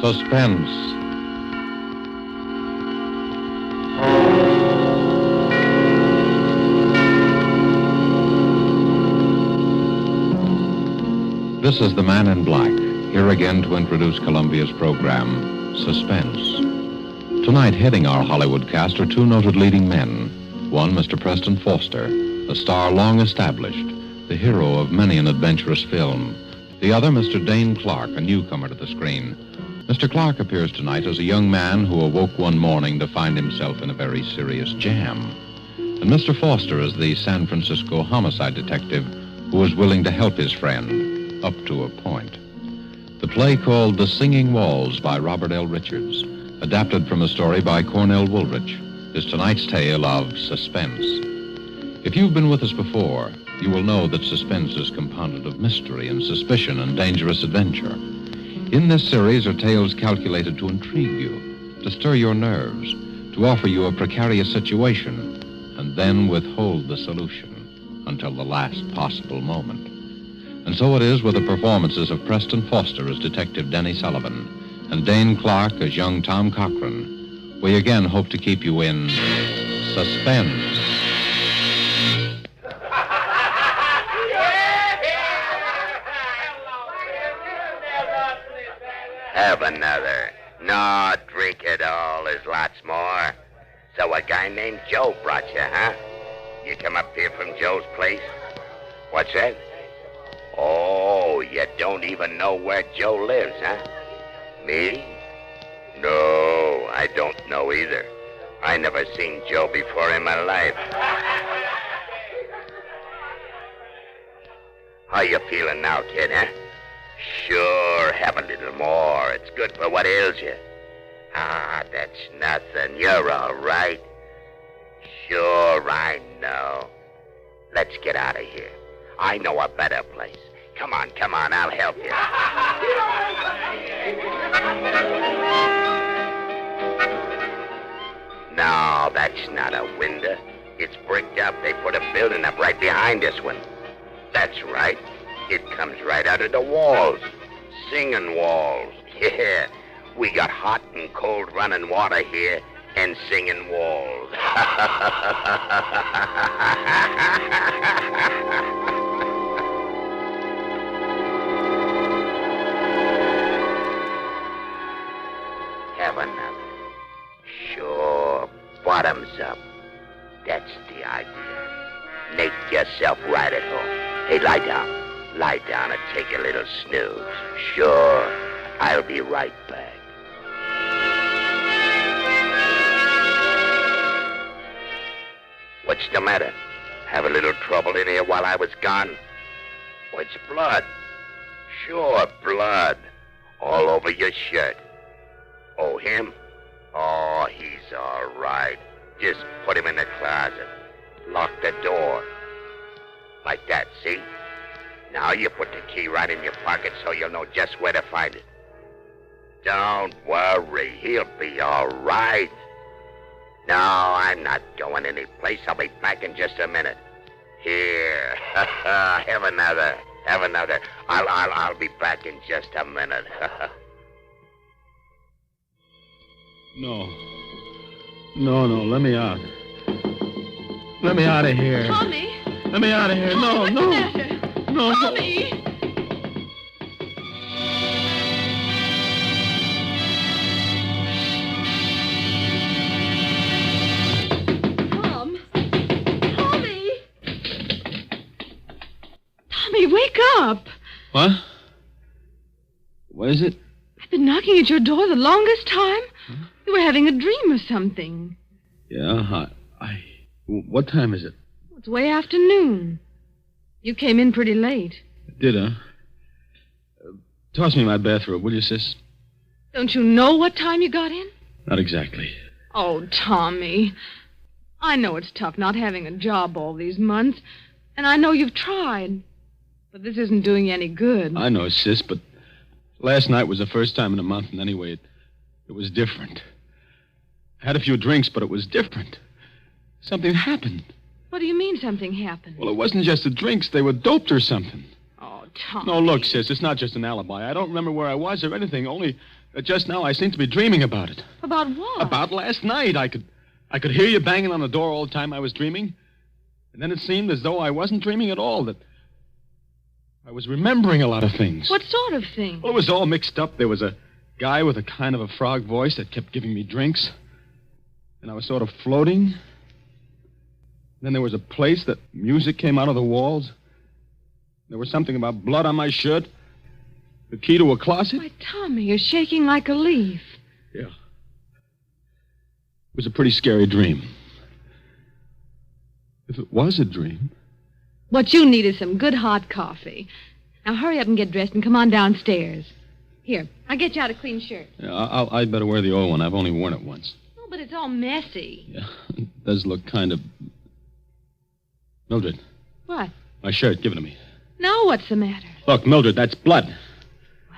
Suspense. This is the Man in Black, here again to introduce Columbia's program, Suspense. Tonight, heading our Hollywood cast are two noted leading men. One, Mr. Preston Foster, a star long established, the hero of many an adventurous film. The other, Mr. Dane Clark, a newcomer to the screen. Mr. Clark appears tonight as a young man who awoke one morning to find himself in a very serious jam. And Mr. Foster is the San Francisco homicide detective who is willing to help his friend, up to a point. The play called The Singing Walls by Robert L. Richards, adapted from a story by Cornell Woolrich, is tonight's tale of suspense. If you've been with us before, you will know that suspense is compounded of mystery and suspicion and dangerous adventure. In this series are tales calculated to intrigue you, to stir your nerves, to offer you a precarious situation, and then withhold the solution until the last possible moment. And so it is with the performances of Preston Foster as Detective Denny Sullivan and Dane Clark as young Tom Cochran. We again hope to keep you in suspense. Have another. No, drink it all. There's lots more. So a guy named Joe brought you, huh? You come up here from Joe's place? What's that? Oh, you don't even know where Joe lives, huh? Me? No, I don't know either. I never seen Joe before in my life. How you feeling now, kid, huh? Sure, have a little more. It's good for what ails you. Ah, that's nothing. You're all right. Sure, I know. Let's get out of here. I know a better place. Come on, I'll help you. No, that's not a window. It's bricked up. They put a building up right behind this one. That's right. It comes right out of the walls. Singing walls. Yeah. We got hot and cold running water here and singing walls. Have another. Sure. Bottoms up. That's the idea. Make yourself right at home. Hey, lie down. Lie down and take a little snooze. Sure. I'll be right back. What's the matter? Have a little trouble in here while I was gone? Oh, it's blood. Sure, blood. All over your shirt. Oh, him? Oh, he's all right. Just put him in the closet. Lock the door. Like that, see? Now you put the key right in your pocket so you'll know just where to find it. Don't worry. He'll be all right. No, I'm not going anyplace. I'll be back in just a minute. Here. Have another. Have another. I'll be back in just a minute. No. No, let me out. Let me out of here. Tommy! Let me out of here. Tommy, No. what's the matter? No. Tommy! Tom! Tommy! Tommy, wake up! What? What is it? I've been knocking at your door the longest time. Huh? You were having a dream or something. Yeah, what time is it? It's way afternoon. You came in pretty late. Did, huh? Toss me my bathrobe, will you, sis? Don't you know what time you got in? Not exactly. Oh, Tommy. I know it's tough not having a job all these months, and I know you've tried. But this isn't doing you any good. I know, sis, but last night was the first time in a month, and anyway, it was different. I had a few drinks, but it was different. Something happened. What do you mean something happened? Well, it wasn't just the drinks. They were doped or something. Oh, Tommy. No, look, sis, it's not just an alibi. I don't remember where I was or anything. Only Just now I seem to be dreaming about it. About what? About last night. I could hear you banging on the door all the time I was dreaming. And then it seemed as though I wasn't dreaming at all, that I was remembering a lot of things. What sort of thing? Well, it was all mixed up. There was a guy with a kind of a frog voice that kept giving me drinks. And I was sort of floating. Then there was a place that music came out of the walls. There was something about blood on my shirt. The key to a closet. Why, Tommy, you're shaking like a leaf. Yeah. It was a pretty scary dream. If it was a dream. What you need is some good hot coffee. Now hurry up and get dressed and come on downstairs. Here, I'll get you out a clean shirt. Yeah, I'd better wear the old one. I've only worn it once. Oh, but it's all messy. Yeah, it does look kind of... Mildred. What? My shirt, give it to me. Now what's the matter? Look, Mildred, that's blood.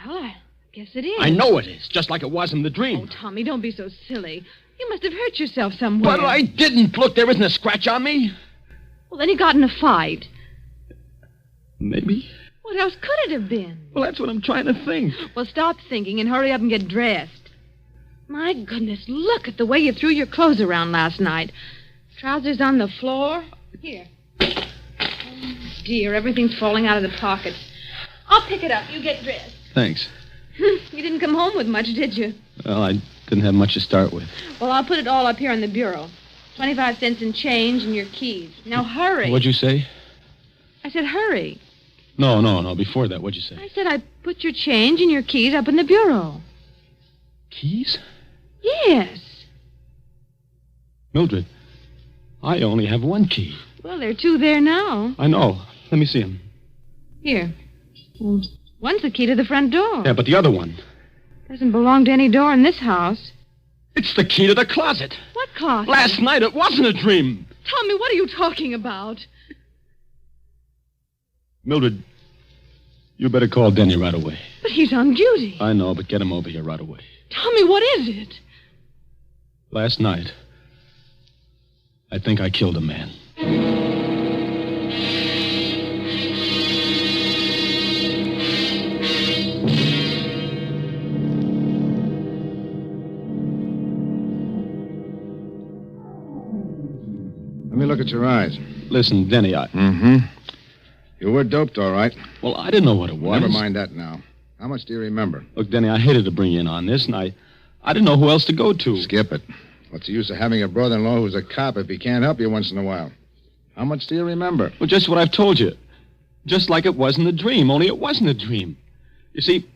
Well, I guess it is. I know it is, just like it was in the dream. Oh, Tommy, don't be so silly. You must have hurt yourself somewhere. But I didn't. Look, there isn't a scratch on me. Well, then you got in a fight. Maybe. What else could it have been? Well, that's what I'm trying to think. Well, stop thinking and hurry up and get dressed. My goodness, look at the way you threw your clothes around last night. Trousers on the floor. Here. Oh, dear, everything's falling out of the pockets. I'll pick it up. You get dressed. Thanks. You didn't come home with much, did you? Well, I didn't have much to start with. Well, I'll put it all up here on the bureau. 25 cents in change and your keys. Now, hurry. What'd you say? I said hurry. No. Before that, what'd you say? I said I put your change and your keys up in the bureau. Keys? Yes. Mildred, I only have one key. Well, there are two there now. I know. Let me see them. Here. Well, one's the key to the front door. Yeah, but the other one. Doesn't belong to any door in this house. It's the key to the closet. What closet? Last night it wasn't a dream. Tommy, what are you talking about? Mildred, you better call Denny right away. But he's on duty. I know, but get him over here right away. Tommy, what is it? Last night, I think I killed a man. Let me look at your eyes. Listen, Denny, You were doped, all right. Well, I didn't know what it was. Never mind that now. How much do you remember? Look, Denny, I hated to bring you in on this, and I didn't know who else to go to. Skip it. What's the use of having a brother-in-law who's a cop if he can't help you once in a while? How much do you remember? Well, just what I've told you. Just like it was in the dream, only it wasn't a dream. You see,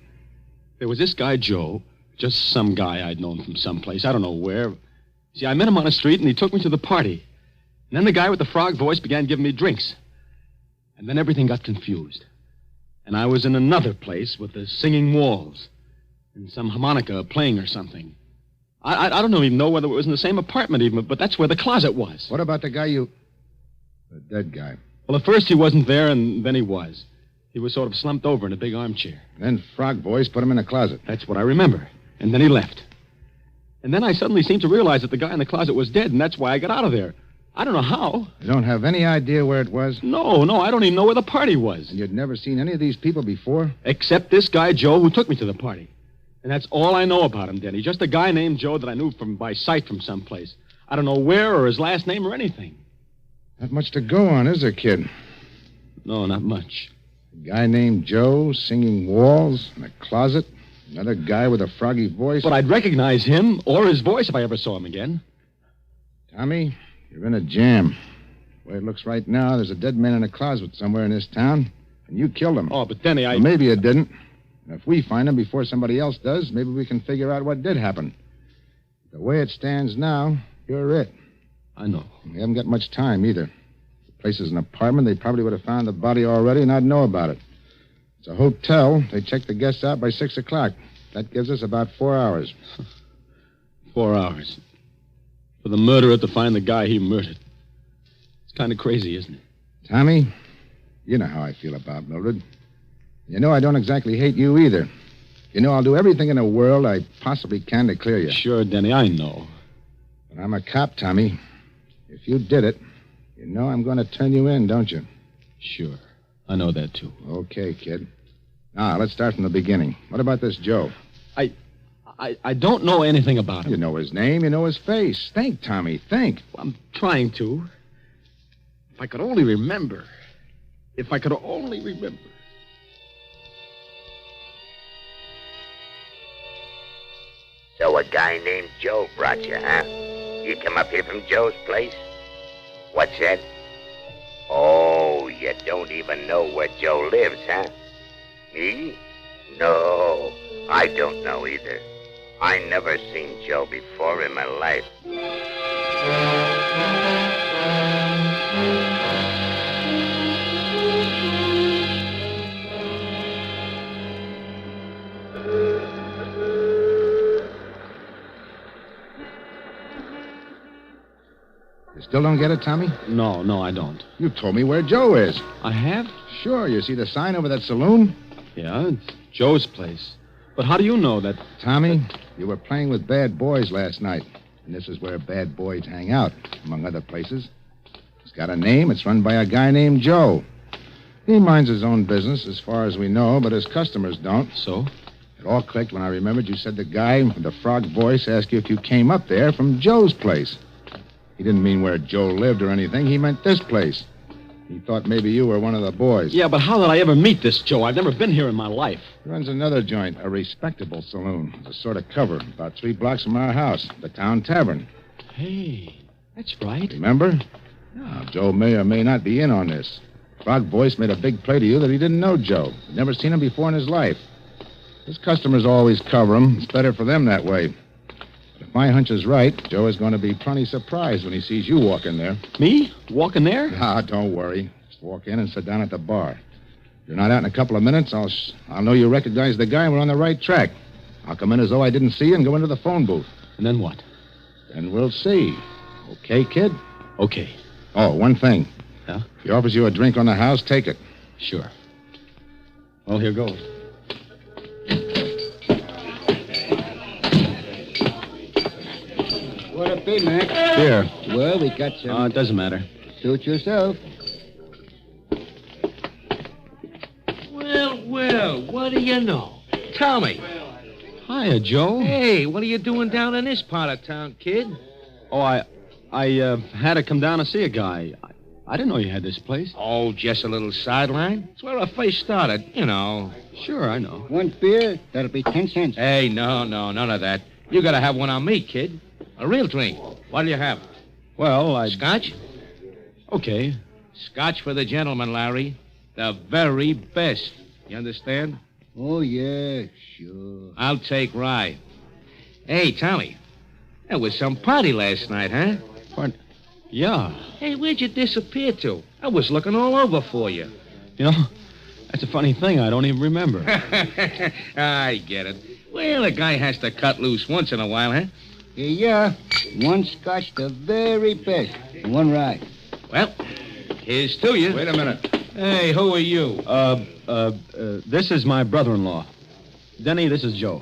there was this guy, Joe, just some guy I'd known from someplace, I don't know where. See, I met him on the street, and he took me to the party. And then the guy with the frog voice began giving me drinks. And then everything got confused. And I was in another place with the singing walls and some harmonica playing or something. I don't even know whether it was in the same apartment even, but that's where the closet was. What about the guy the dead guy? Well, at first he wasn't there, and then he was. He was sort of slumped over in a big armchair. Then Frog Voice put him in a closet. That's what I remember. And then he left. And then I suddenly seemed to realize that the guy in the closet was dead, and that's why I got out of there. I don't know how. You don't have any idea where it was? No, I don't even know where the party was. And you'd never seen any of these people before? Except this guy, Joe, who took me to the party. And that's all I know about him, Denny. Just a guy named Joe that I knew by sight from someplace. I don't know where or his last name or anything. Not much to go on, is there, kid? No, not much. A guy named Joe, singing walls, in a closet. Another guy with a froggy voice. But I'd recognize him or his voice if I ever saw him again. Tommy, you're in a jam. The way it looks right now, there's a dead man in a closet somewhere in this town, and you killed him. Oh, but Denny, Well, maybe you didn't. And if we find him before somebody else does, maybe we can figure out what did happen. The way it stands now, you're it. I know. We haven't got much time, either. The place is an apartment. They probably would have found the body already, and I'd know about it. It's a hotel. They check the guests out by 6 o'clock. That gives us about 4 hours. 4 hours. For the murderer to find the guy he murdered. It's kind of crazy, isn't it? Tommy, you know how I feel about Mildred. You know I don't exactly hate you either. You know I'll do everything in the world I possibly can to clear you. Sure, Denny, I know. But I'm a cop, Tommy. If you did it, you know I'm going to turn you in, don't you? Sure. I know that, too. Okay, kid. Now, let's start from the beginning. What about this Joe? I I don't know anything about him. You know his name, you know his face. Think, Tommy, think. I'm trying to. If I could only remember. If I could only remember. So a guy named Joe brought you, huh? You come up here from Joe's place? What's that? Oh, you don't even know where Joe lives, huh? Me? No, I don't know either. I never seen Joe before in my life. You still don't get it, Tommy? No, I don't. You told me where Joe is. I have? Sure, you see the sign over that saloon? Yeah, it's Joe's place. But how do you know that? Tommy, you were playing with bad boys last night. And this is where bad boys hang out, among other places. It's got a name. It's run by a guy named Joe. He minds his own business, as far as we know, but his customers don't. So? It all clicked when I remembered you said the guy with the frog voice asked you if you came up there from Joe's place. He didn't mean where Joe lived or anything. He meant this place. He thought maybe you were one of the boys. Yeah, but how did I ever meet this Joe? I've never been here in my life. He runs another joint, a respectable saloon. It's a sort of cover, about 3 blocks from our house, the Town Tavern. Hey, that's right. Remember? Now, Joe may or may not be in on this. Frog Voice made a big play to you that he didn't know Joe. He'd never seen him before in his life. His customers always cover him. It's better for them that way. But if my hunch is right, Joe is going to be plenty surprised when he sees you walk in there. Me? Walking there? Ah, don't worry. Just walk in and sit down at the bar. If you're not out in a couple of minutes, I'll know you recognize the guy and we're on the right track. I'll come in as though I didn't see you and go into the phone booth. And then what? Then we'll see. Okay, kid? Okay. Oh, one thing. Yeah? If he offers you a drink on the house, take it. Sure. Well, here goes. What'll it be, Mac? Here. Well, we got some. It doesn't matter. Suit yourself. Well, what do you know? Tell me. Hiya, Joe. Hey, what are you doing down in this part of town, kid? Oh, I had to come down to see a guy. I didn't know you had this place. Oh, just a little sideline. It's where I first started, you know. Sure, I know. One beer, that'll be 10 cents. Hey, no, none of that. You gotta have one on me, kid. A real drink. What'll you have? Well, Scotch? Okay. Scotch for the gentleman, Larry. The very best. You understand? Oh, yeah, sure. I'll take rye. Hey, Tommy. There was some party last night, huh? Yeah. Hey, where'd you disappear to? I was looking all over for you. You know, that's a funny thing. I don't even remember. I get it. Well, a guy has to cut loose once in a while, huh? Yeah. One scotch, the very best. And one rye. Well, here's to you. Wait a minute. Hey, who are you? This is my brother-in-law. Denny, this is Joe.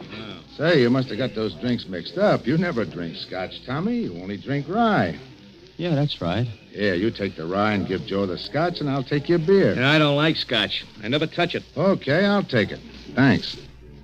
Say, you must have got those drinks mixed up. You never drink scotch, Tommy. You only drink rye. Yeah, that's right. Here, you take the rye and give Joe the scotch, and I'll take your beer. And I don't like scotch. I never touch it. Okay, I'll take it. Thanks.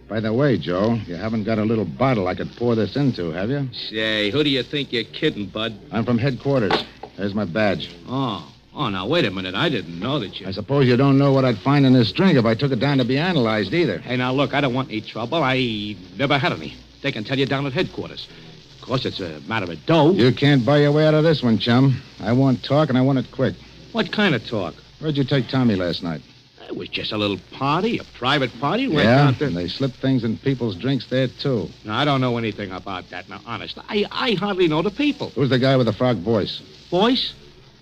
By the way, Joe, you haven't got a little bottle I could pour this into, have you? Say, who do you think you're kidding, bud? I'm from headquarters. There's my badge. Oh, now, wait a minute. I didn't know that you... I suppose you don't know what I'd find in this drink if I took it down to be analyzed either. Hey, now, look, I don't want any trouble. I never had any. They can tell you down at headquarters. Of course, it's a matter of dough. You can't buy your way out of this one, chum. I want talk, and I want it quick. What kind of talk? Where'd you take Tommy last night? It was just a little party, a private party. Went Yeah, down to... and they slip things in people's drinks there, too. Now, I don't know anything about that. Now, honest, I hardly know the people. Who's the guy with the frog voice? Voice?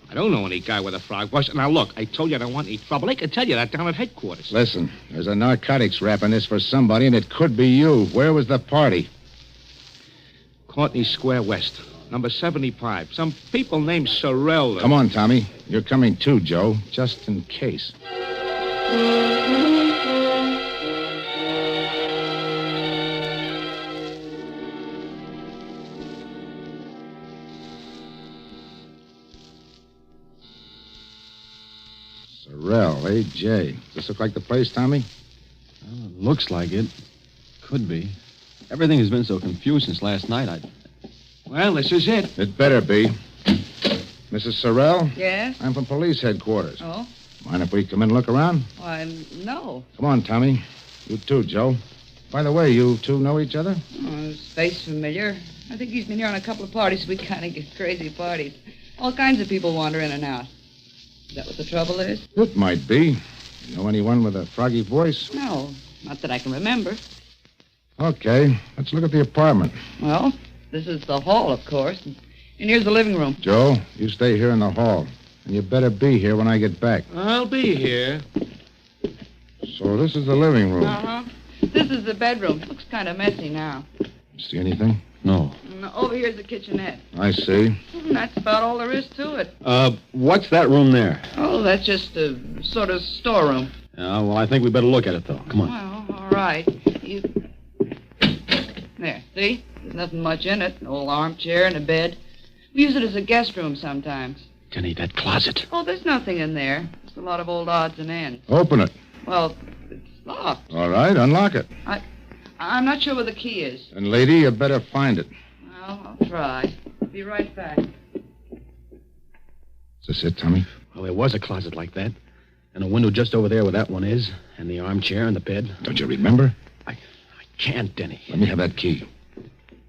I don't know any guy with a frog voice. Now, look, I told you I don't want any trouble. They can tell you that down at headquarters. Listen, there's a narcotics rap in this for somebody, and it could be you. Where was the party? Courtney Square West, number 75. Some people named Sorrell. Come on, Tommy. You're coming too, Joe, just in case. Sorrell, A.J. Does this look like the place, Tommy? Well, it looks like it. Could be. Everything has been so confused since last night. Well, this is it. It better be. Mrs. Sorrell? Yes? I'm from police headquarters. Oh? Mind if we come in and look around? Why, no. Come on, Tommy. You too, Joe. By the way, you two know each other? Oh, his face familiar. I think he's been here on a couple of parties. We kind of get crazy parties. All kinds of people wander in and out. Is that what the trouble is? It might be. You know anyone with a froggy voice? No, not that I can remember. Okay, let's look at the apartment. Well, this is the hall, of course. And here's the living room. Joe, you stay here in the hall. And you better be here when I get back. I'll be here. So this is the living room. Uh-huh. This is the bedroom. Looks kind of messy now. See anything? No. And over here's the kitchenette. I see. And that's about all there is to it. What's that room there? Oh, that's just a sort of storeroom. Well, I think we better look at it, though. Come on. Well, all right. There, see? There's nothing much in it. An old armchair and a bed. We use it as a guest room sometimes. Denny, that closet. Oh, there's nothing in there. Just a lot of old odds and ends. Open it. Well, it's locked. All right, unlock it. I'm not sure where the key is. And, lady, you better find it. Well, I'll try. Be right back. Is this it, Tommy? Well, there was a closet like that. And a window just over there where that one is. And the armchair and the bed. Don't you remember? I can't, Denny. Let me have that key.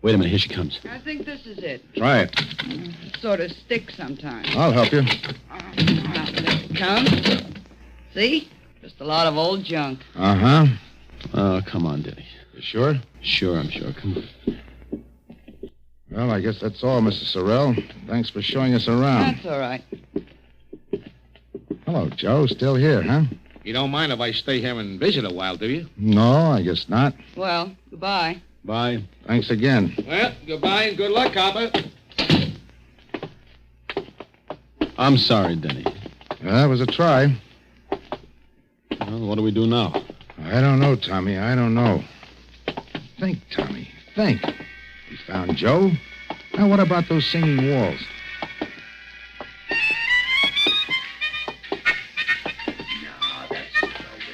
Wait a minute. Here she comes. I think this is it. Try it. It sort of sticks sometimes. I'll help you. There it comes. See? Just a lot of old junk. Uh-huh. Oh, come on, Denny. You sure? Sure, I'm sure. Come on. Well, I guess that's all, Mr. Sorrell. Thanks for showing us around. That's all right. Hello, Joe. Still here, huh? You don't mind if I stay here and visit a while, do you? No, I guess not. Well, goodbye. Bye. Thanks again. Well, goodbye and good luck, copper. I'm sorry, Denny. That was a try. Well, what do we do now? I don't know, Tommy. I don't know. Think, Tommy. Think. We found Joe. Now, what about those singing walls? No, that's no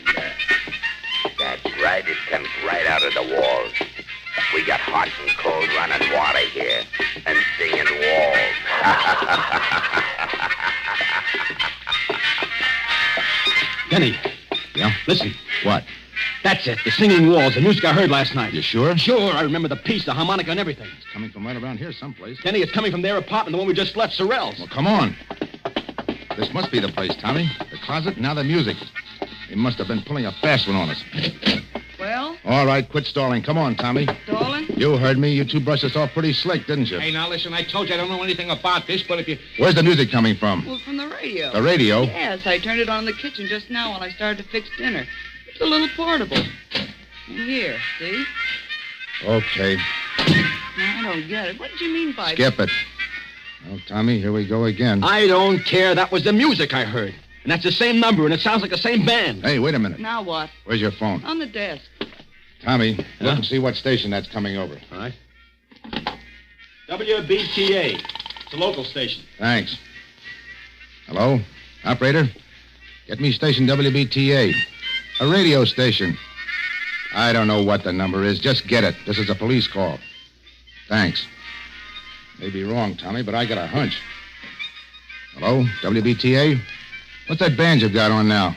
window. That's right. It comes right out of the walls. We got hot and cold running water here. And singing walls. Denny. Yeah? Listen. What? That's it. The singing walls. The music I heard last night. You sure? Sure. I remember the piece, the harmonica, and everything. It's coming from right around here someplace. Denny, it's coming from their apartment, the one we just left, Sorrell's. Well, come on. This must be the place, Tommy. The closet, now the music. They must have been pulling a fast one on us. Well, All right, quit stalling. Come on, Tommy. Dolan? You heard me. You two brushed us off pretty slick, didn't you? Hey, now listen, I told you I don't know anything about this, but if you... Where's the music coming from? Well, from the radio. The radio? Yes, I turned it on in the kitchen just now while I started to fix dinner. It's a little portable. And here, see? Okay. I don't get it. What did you mean by... Skip it. Well, Tommy, here we go again. I don't care. That was the music I heard. And that's the same number, and it sounds like the same band. Hey, wait a minute. Now what? Where's your phone? On the desk. Tommy, look and see what station that's coming over. All right. WBTA. It's a local station. Thanks. Hello? Operator? Get me station WBTA. A radio station. I don't know what the number is. Just get it. This is a police call. Thanks. May be wrong, Tommy, but I got a hunch. Hello? WBTA? What's that band you've got on now?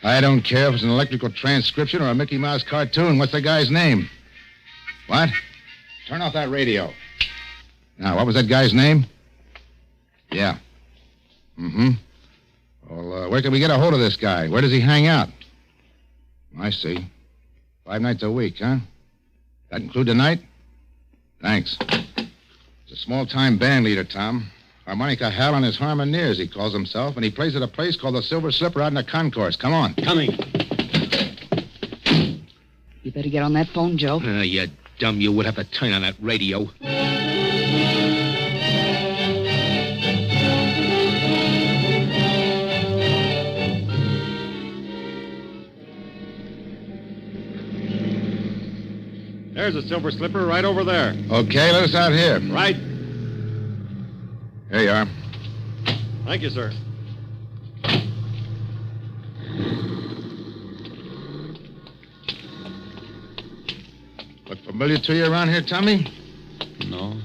I don't care if it's an electrical transcription or a Mickey Mouse cartoon. What's the guy's name? What? Turn off that radio. Now, what was that guy's name? Yeah. Mm-hmm. Well, where can we get a hold of this guy? Where does he hang out? I see. 5 nights a week, huh? That include tonight? Thanks. He's a small-time band leader, Tom. Harmonica Hal and his Harmoneers, he calls himself, and he plays at a place called the Silver Slipper out in the concourse. Come on. Coming. You better get on that phone, Joe. You dumb, you would have to turn on that radio. There's a Silver Slipper right over there. Okay, let us out here. Right. Here you are. Thank you, sir. Familiar to you around here, Tommy? No.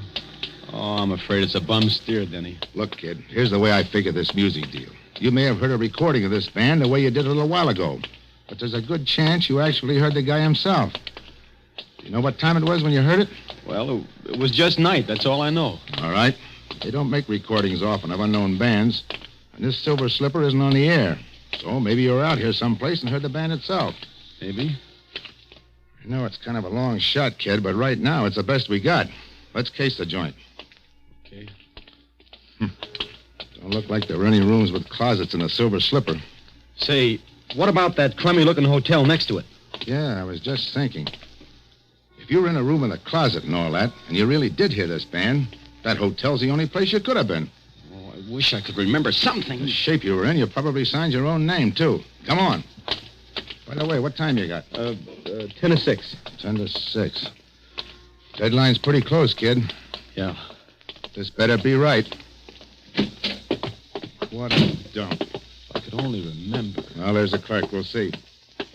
Oh, I'm afraid it's a bum steer, Denny. Look, kid, here's the way I figure this music deal. You may have heard a recording of this band the way you did a little while ago, but there's a good chance you actually heard the guy himself. Do you know what time it was when you heard it? Well, it was just night. That's all I know. All right. They don't make recordings often of unknown bands, and this Silver Slipper isn't on the air. So maybe you were out here someplace and heard the band itself. Maybe. I know it's kind of a long shot, kid, but right now it's the best we got. Let's case the joint. Okay. Don't look like there were any rooms with closets in the Silver Slipper. Say, what about that crummy-looking hotel next to it? Yeah, I was just thinking. If you were in a room with a closet and all that, and you really did hear this band, that hotel's the only place you could have been. Oh, I wish I could remember something. The shape you were in, you probably signed your own name, too. Come on. By the way, what time you got? 10 to 6. 10 to 6. Deadline's pretty close, kid. Yeah. This better be right. What a dump. If I could only remember. Well, there's the clerk. We'll see.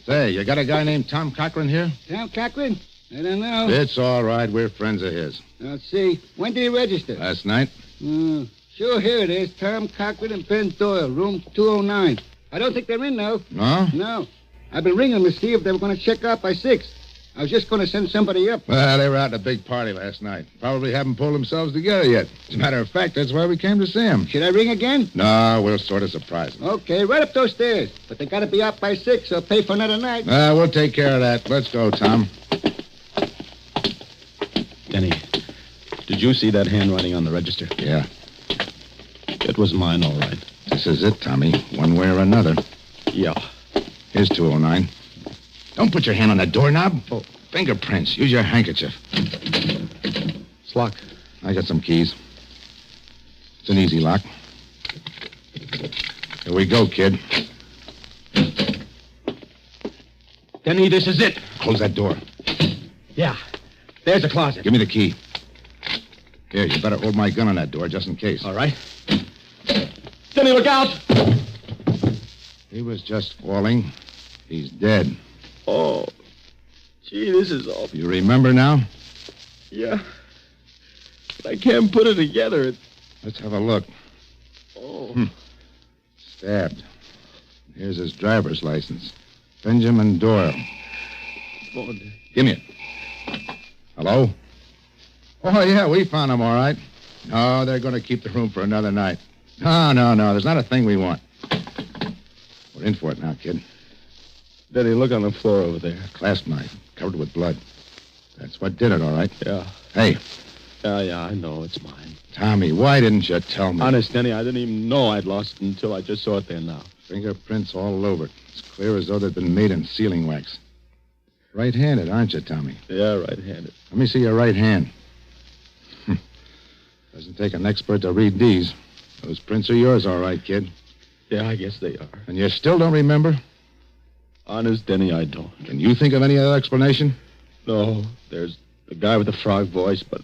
Say, you got a guy named Tom Cochran here? Tom Cochran? I don't know. It's all right. We're friends of his. Let's see. When did he register? Last night? Sure, here it is. Tom Cochran and Ben Doyle, room 209. I don't think they're in, though. No? No. I've been ringing to see if they were going to check out by 6. I was just going to send somebody up. Well, they were out at a big party last night. Probably haven't pulled themselves together yet. As a matter of fact, that's why we came to see him. Should I ring again? No, we'll sort of surprise them. Okay, right up those stairs. But they got to be out by 6 or pay for another night. We'll take care of that. Let's go, Tom. Denny, did you see that handwriting on the register? Yeah. It was mine, all right. This is it, Tommy. One way or another. Yeah. Here's 209. Don't put your hand on that doorknob. Oh, fingerprints. Use your handkerchief. It's locked. I got some keys. It's an easy lock. Here we go, kid. Denny, this is it. Close that door. Yeah. There's the closet. Give me the key. Here, you better hold my gun on that door just in case. All right. Denny, look out! He was just falling. He's dead. Oh, gee, this is awful. You remember now? Yeah. But I can't put it together. Let's have a look. Oh. Stabbed. Here's his driver's license. Benjamin Doyle. Oh, Give me it. Hello? Oh, yeah, we found him, all right. No, they're going to keep the room for another night. No. There's not a thing we want. We're in for it now, kid. Denny, look on the floor over there. Clasp knife, covered with blood. That's what did it, all right? Yeah. Hey. Yeah, I know. It's mine. Tommy, why didn't you tell me? Honest, Denny, I didn't even know I'd lost it until I just saw it there now. Fingerprints all over it. It's clear as though they'd been made in sealing wax. Right-handed, aren't you, Tommy? Yeah, right-handed. Let me see your right hand. Doesn't take an expert to read these. Those prints are yours, all right, kid. Yeah, I guess they are. And you still don't remember? Honest, Denny, I don't. Can you think of any other explanation? No, there's the guy with the frog voice, but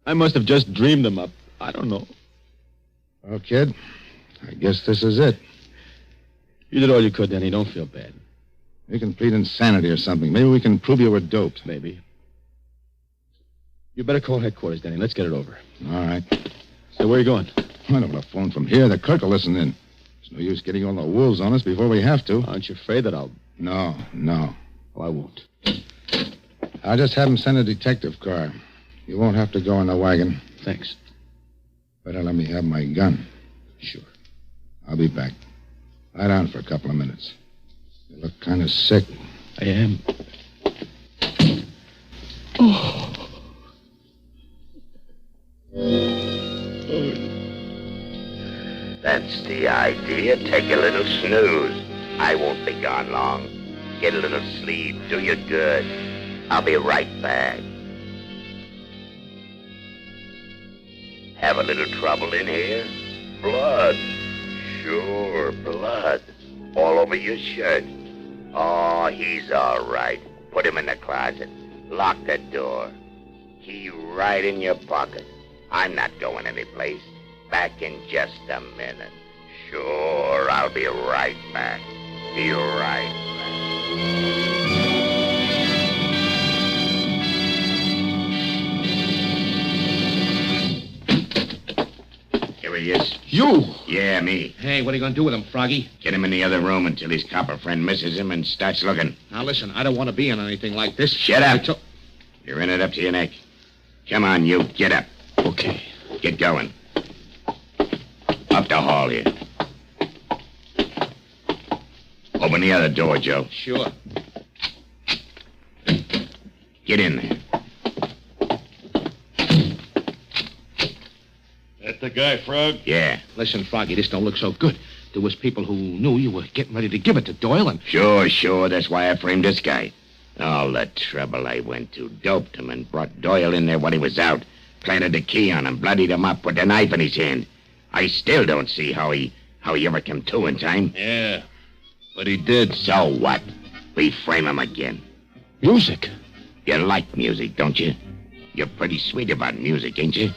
I must have just dreamed them up. I don't know. Well, kid, I guess this is it. You did all you could, Denny. Don't feel bad. You can plead insanity or something. Maybe we can prove you were doped. Maybe. You better call headquarters, Denny. Let's get it over. All right. So where are you going? I don't want to phone from here. The clerk will listen in. There's no use getting all the wolves on us before we have to. Aren't you afraid that I'll... No. Oh, I won't. I'll just have him send a detective car. You won't have to go in the wagon. Thanks. Better let me have my gun. Sure. I'll be back. Lie down for a couple of minutes. You look kind of sick. I am. Oh. That's the idea. Take a little snooze. I won't be gone long. Get a little sleep. Do you good. I'll be right back. Have a little trouble in here? Blood. Sure, blood. All over your shirt. Oh, he's all right. Put him in the closet. Lock the door. Key right in your pocket. I'm not going anyplace. Back in just a minute. Sure, I'll be right back. Be right back. You! Yeah, me. Hey, what are you going to do with him, Froggy? Get him in the other room until his copper friend misses him and starts looking. Now, listen, I don't want to be in anything like this. Shut up. You're in it up to your neck. Come on, you. Get up. Okay. Get going. Up the hall here. Open the other door, Joe. Sure. Get in there. That the guy, Frog? Yeah. Listen, Froggy, this don't look so good. There was people who knew you were getting ready to give it to Doyle, and... Sure. That's why I framed this guy. All the trouble I went to. Doped him and brought Doyle in there when he was out. Planted the key on him, bloodied him up, put the knife in his hand. I still don't see how he ever came to in time. Yeah, but he did. So what? We frame him again. Music. You like music, don't you? You're pretty sweet about music, ain't you?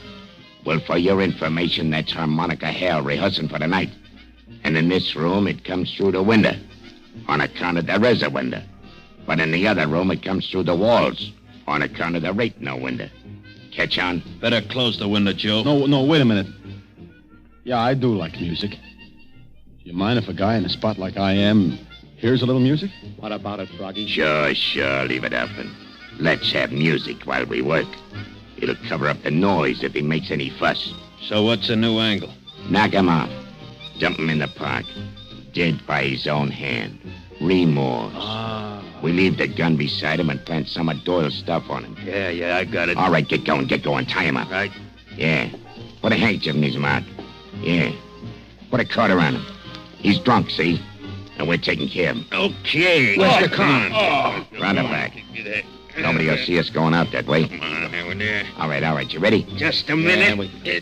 Well, for your information, that's harmonica hell rehearsing for the night. And in this room, it comes through the window. On account of there is a window. But in the other room, it comes through the walls. On account of there ain't no window. Catch on? Better close the window, Joe. No, wait a minute. Yeah, I do like music. Do you mind if a guy in a spot like I am hears a little music? What about it, Froggy? Sure. Leave it open. Let's have music while we work. It'll cover up the noise if he makes any fuss. So what's the new angle? Knock him off. Dump him in the park. Dead by his own hand. Remorse. We leave the gun beside him and plant some of Doyle's stuff on him. Yeah, I got it. All right, get going. Tie him up. Right. Yeah. Put a handkerchief in his mouth. Yeah. Put a cord around him. He's drunk, see? And we're taking care of him. Okay. Where's the car? Oh, Round the back. Nobody will see us going out that way. Come on, over there. All right. You ready? Just a minute.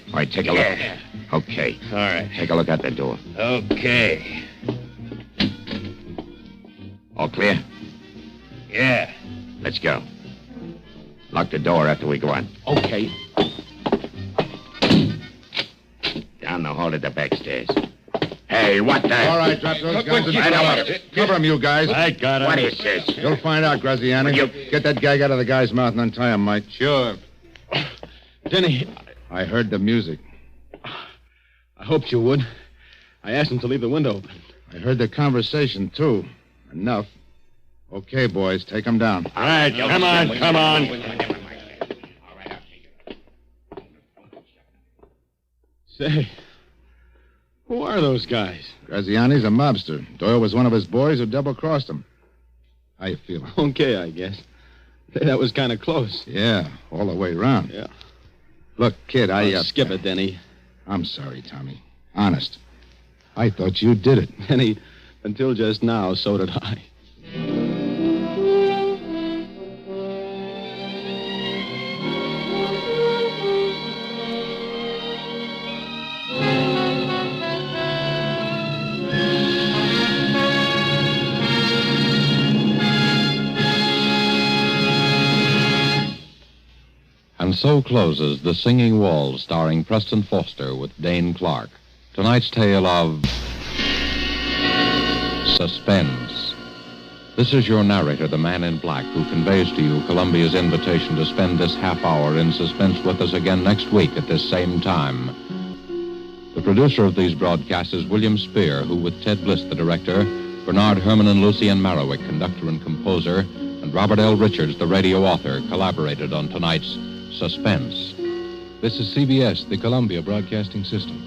All right, take a look. Okay. All right. Take a look out the door. Okay. All clear? Yeah. Let's go. Lock the door after we go out. Okay. Down the hall to the back stairs. Hey, what the... All right, drop those guns and cover him, you guys. I got it. What is this? You'll find out, Graziani. Will you- Get that gag out of the guy's mouth and untie him, Mike. Sure. Denny, I heard the music. I hoped you would. I asked him to leave the window open. I heard the conversation, too. Enough. Okay, boys, take him down. All right, come on. Say, who are those guys? Graziani's a mobster. Doyle was one of his boys who double-crossed him. How you feeling? Okay, I guess. Say, that was kind of close. Yeah, all the way around. Yeah. Look, kid, Skip it, Denny. I'm sorry, Tommy. Honest. I thought you did it. Denny, until just now, so did I. And so closes The Singing Walls, starring Preston Foster with Dane Clark. Tonight's tale of Suspense. This is your narrator, the man in black, who conveys to you Columbia's invitation to spend this half hour in suspense with us again next week at this same time. The producer of these broadcasts is William Spear, who, with Ted Bliss, the director, Bernard Herman and Lucien Marowik, conductor and composer, and Robert L. Richards, the radio author, collaborated on tonight's Suspense. This is CBS, the Columbia Broadcasting System.